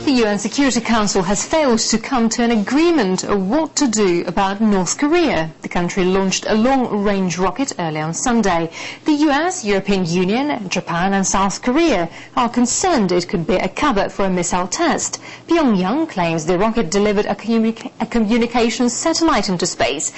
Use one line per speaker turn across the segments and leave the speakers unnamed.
The UN Security Council has failed to come to an agreement of what to do about North Korea. The country launched a long-range rocket early on Sunday. The US, European Union, Japan and South Korea are concerned it could be a cover for a missile test. Pyongyang claims the rocket delivered a communications satellite into space.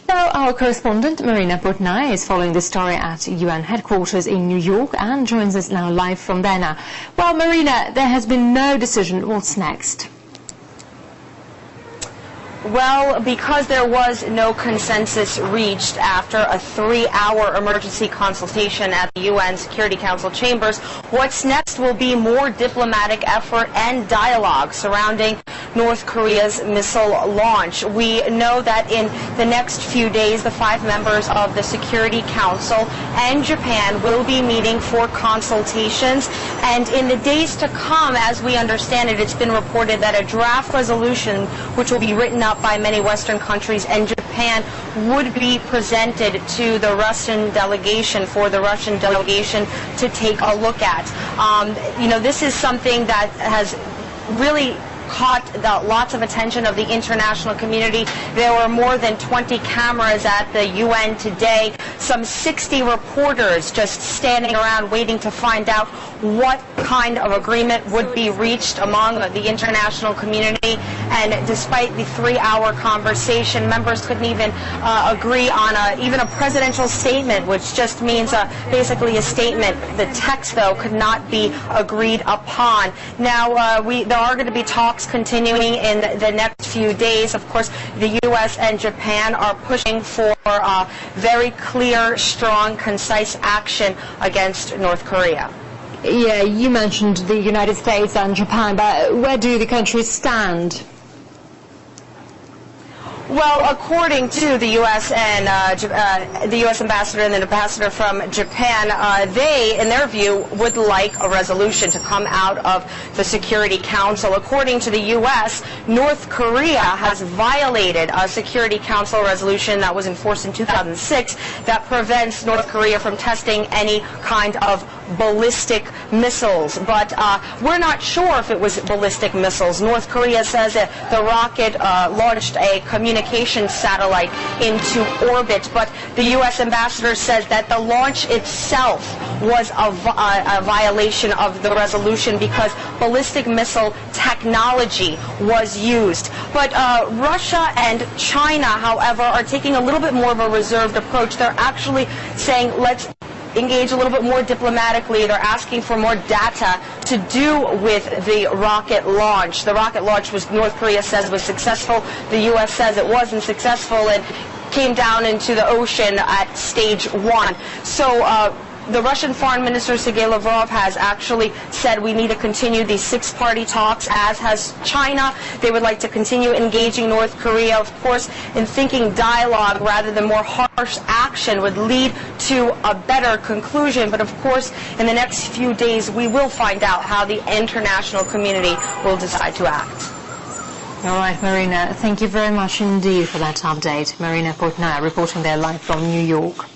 Now our correspondent Marina Portnay is following the story at UN headquarters in New York and joins us now live from there now. Well, Marina, there has been no decision. What's next?
Well, because there was no consensus reached after a 3-hour emergency consultation at the UN Security Council chambers, what's next will be more diplomatic effort and dialogue surrounding North Korea's missile launch. We know that in the next few days, the 5 members of the Security Council and Japan will be meeting for consultations. And in the days to come, as we understand it, it's been reported that a draft resolution, which will be written up by many Western countries and Japan, would be presented to the Russian delegation for the Russian delegation to take a look at. This is something that has really caught lots of attention of the international community. There were more than 20 cameras at the UN today, some 60 reporters just standing around waiting to find out what kind of agreement would be reached among the international community. And despite the 3-hour conversation, members couldn't even agree on even a presidential statement, which just means basically a statement. The text, though, could not be agreed upon. Now, there are going to be talks continuing in the next few days. Of course, the U.S. and Japan are pushing for very clear, strong, concise action against North Korea.
Yeah, you mentioned the United States and Japan, but where do the countries stand?
Well, according to the U.S. and the U.S. ambassador and the ambassador from Japan, they, in their view, would like a resolution to come out of the Security Council. According to the U.S., North Korea has violated a Security Council resolution that was enforced in 2006 that prevents North Korea from testing any kind of ballistic missiles. But we're not sure if it was ballistic missiles. North Korea says that the rocket launched a communication satellite into orbit, but the U.S. ambassador says that the launch itself was a violation of the resolution because ballistic missile technology was used. But Russia and China, however, are taking a little bit more of a reserved approach. They're actually saying, let's engage a little bit more diplomatically. They're asking for more data to do with the rocket launch. The rocket launch, was North Korea says, was successful. The U.S. says it wasn't successful and came down into the ocean at stage 1. So the Russian Foreign Minister Sergei Lavrov has actually said we need to continue these 6-party talks, as has China. They would like to continue engaging North Korea, of course, in thinking dialogue rather than more harsh action would lead to a better conclusion. But of course, in the next few days, we will find out how the international community will decide to act.
All right, Marina, thank you very much indeed for that update. Marina Portnay reporting there live from New York.